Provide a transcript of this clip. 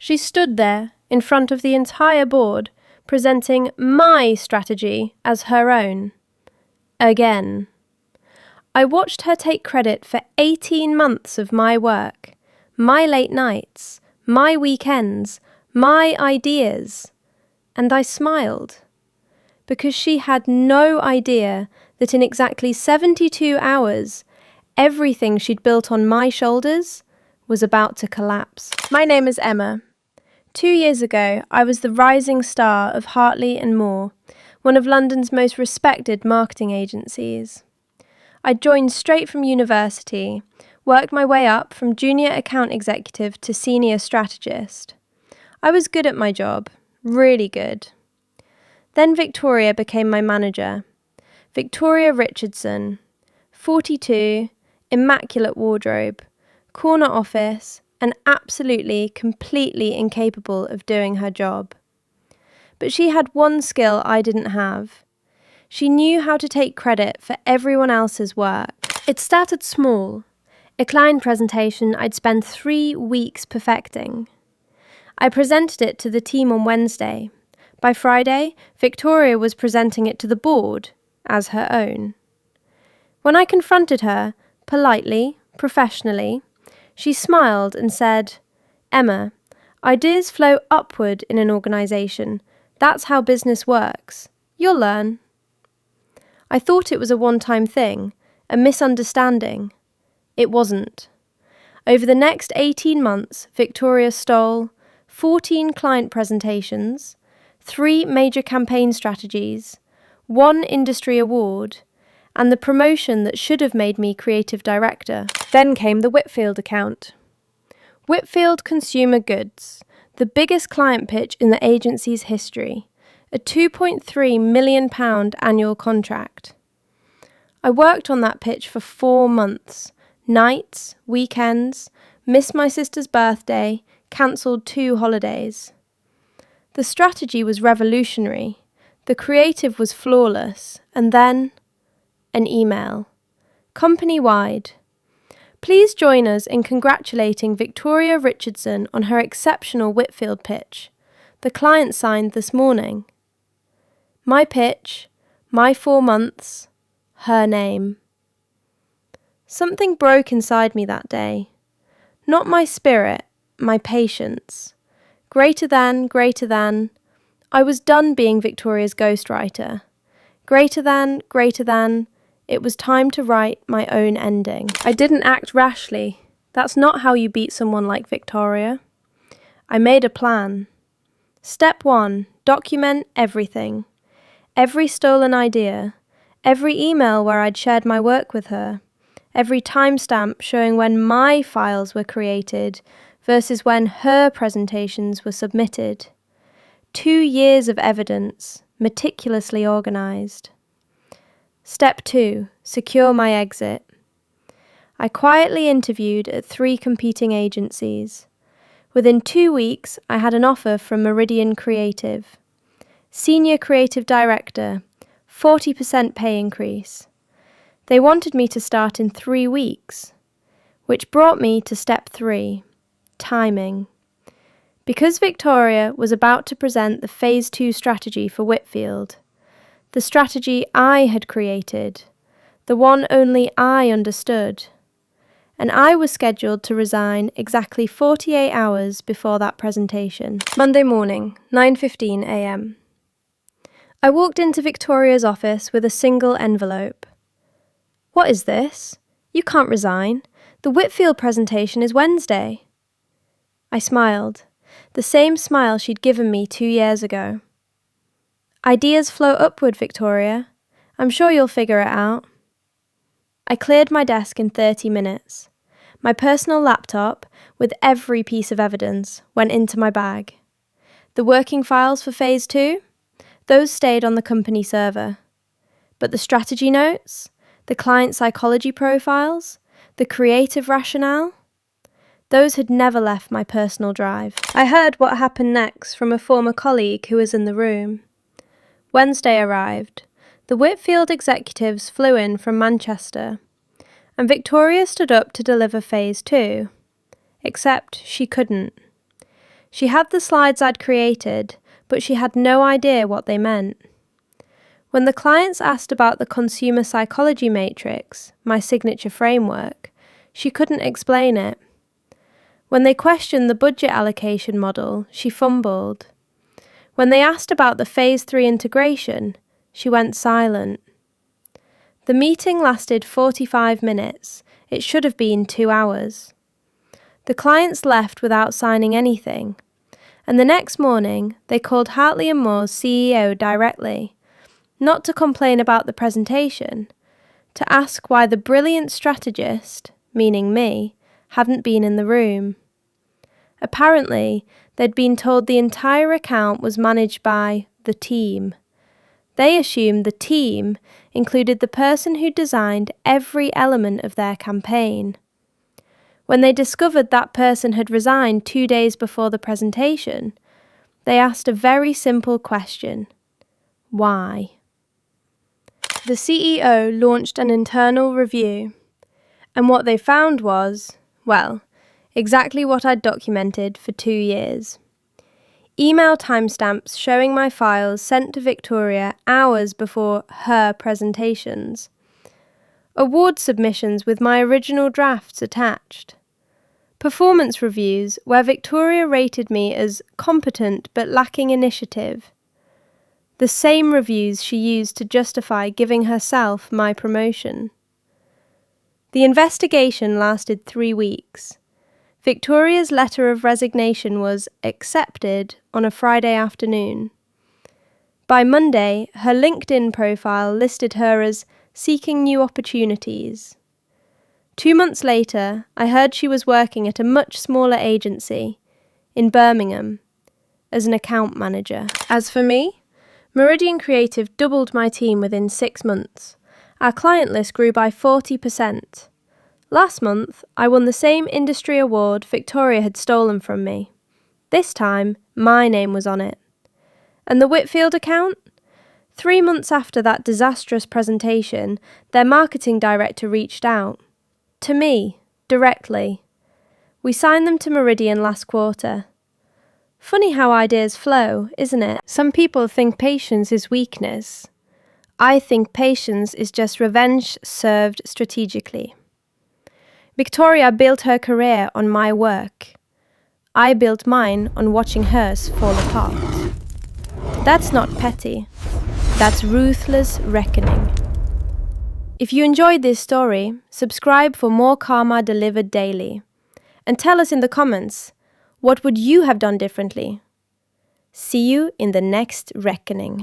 She stood there in front of the entire board, presenting my strategy as her own. Again. I watched her take credit for 18 months of my work, my late nights, my weekends, my ideas, and I smiled, because she had no idea that in exactly 72 hours, everything she'd built on my shoulders was about to collapse. My name is Emma. 2 years ago, I was the rising star of Hartley & Moore, one of London's most respected marketing agencies. I joined straight from university, worked my way up from junior account executive to senior strategist. I was good at my job, really good. Then Victoria became my manager. Victoria Richardson, 42, immaculate wardrobe, corner office, and absolutely, completely incapable of doing her job. But she had one skill I didn't have. She knew how to take credit for everyone else's work. It started small, a client presentation I'd spent 3 weeks perfecting. I presented it to the team on Wednesday. By Friday, Victoria was presenting it to the board as her own. When I confronted her, politely, professionally, she smiled and said, "Emma, ideas flow upward in an organisation. That's how business works. You'll learn." I thought it was a one-time thing, a misunderstanding. It wasn't. Over the next 18 months, Victoria stole 14 client presentations, 3 major campaign strategies, 1 industry award, and the promotion that should have made me creative director. Then came the Whitfield account. Whitfield Consumer Goods, the biggest client pitch in the agency's history, a £2.3 million annual contract. I worked on that pitch for 4 months, nights, weekends, missed my sister's birthday, cancelled 2 holidays. The strategy was revolutionary, the creative was flawless, and then an email, company-wide. Please join us in congratulating Victoria Richardson on her exceptional Whitfield pitch. The client signed this morning. My pitch, my 4 months, her name. Something broke inside me that day. Not my spirit, my patience. Greater than, I was done being Victoria's ghostwriter. Greater than, it was time to write my own ending. I didn't act rashly. That's not how you beat someone like Victoria. I made a plan. Step 1, document everything. Every stolen idea, every email where I'd shared my work with her, every timestamp showing when my files were created versus when her presentations were submitted. 2 years of evidence, meticulously organised. Step 2, secure my exit. I quietly interviewed at 3 competing agencies. Within 2 weeks, I had an offer from Meridian Creative. Senior Creative Director, 40% pay increase. They wanted me to start in 3 weeks, which brought me to step 3, timing. Because Victoria was about to present the Phase 2 strategy for Whitfield, the strategy I had created, the one only I understood, and I was scheduled to resign exactly 48 hours before that presentation. Monday morning, 9:15 a.m. I walked into Victoria's office with a single envelope. "What is this? You can't resign. The Whitfield presentation is Wednesday." I smiled, the same smile she'd given me 2 years ago. "Ideas flow upward, Victoria. I'm sure you'll figure it out." I cleared my desk in 30 minutes. My personal laptop, with every piece of evidence, went into my bag. The working files for Phase 2? Those stayed on the company server. But the strategy notes, the client psychology profiles, the creative rationale, those had never left my personal drive. I heard what happened next from a former colleague who was in the room. Wednesday arrived. The Whitfield executives flew in from Manchester, and Victoria stood up to deliver Phase 2. Except she couldn't. She had the slides I'd created, but she had no idea what they meant. When the clients asked about the consumer psychology matrix, my signature framework, she couldn't explain it. When they questioned the budget allocation model, she fumbled. When they asked about the Phase 3 integration, she went silent. The meeting lasted 45 minutes. It should have been 2 hours. The clients left without signing anything, and the next morning they called Hartley & Moore's CEO directly, not to complain about the presentation, to ask why the brilliant strategist, meaning me, hadn't been in the room. Apparently, they'd been told the entire account was managed by the team. They assumed the team included the person who designed every element of their campaign. When they discovered that person had resigned 2 days before the presentation, they asked a very simple question: why? The CEO launched an internal review, and what they found was, well, exactly what I'd documented for 2 years. Email timestamps showing my files sent to Victoria hours before her presentations. Award submissions with my original drafts attached. Performance reviews where Victoria rated me as competent but lacking initiative. The same reviews she used to justify giving herself my promotion. The investigation lasted 3 weeks. Victoria's letter of resignation was accepted on a Friday afternoon. By Monday, her LinkedIn profile listed her as seeking new opportunities. 2 months later, I heard she was working at a much smaller agency in Birmingham as an account manager. As for me, Meridian Creative doubled my team within 6 months. Our client list grew by 40%. Last month, I won the same industry award Victoria had stolen from me. This time, my name was on it. And the Whitfield account? 3 months after that disastrous presentation, their marketing director reached out. To me, directly. We signed them to Meridian last quarter. Funny how ideas flow, isn't it? Some people think patience is weakness. I think patience is just revenge served strategically. Victoria built her career on my work. I built mine on watching hers fall apart. That's not petty. That's ruthless reckoning. If you enjoyed this story, subscribe for more karma delivered daily. And tell us in the comments, what would you have done differently? See you in the next reckoning.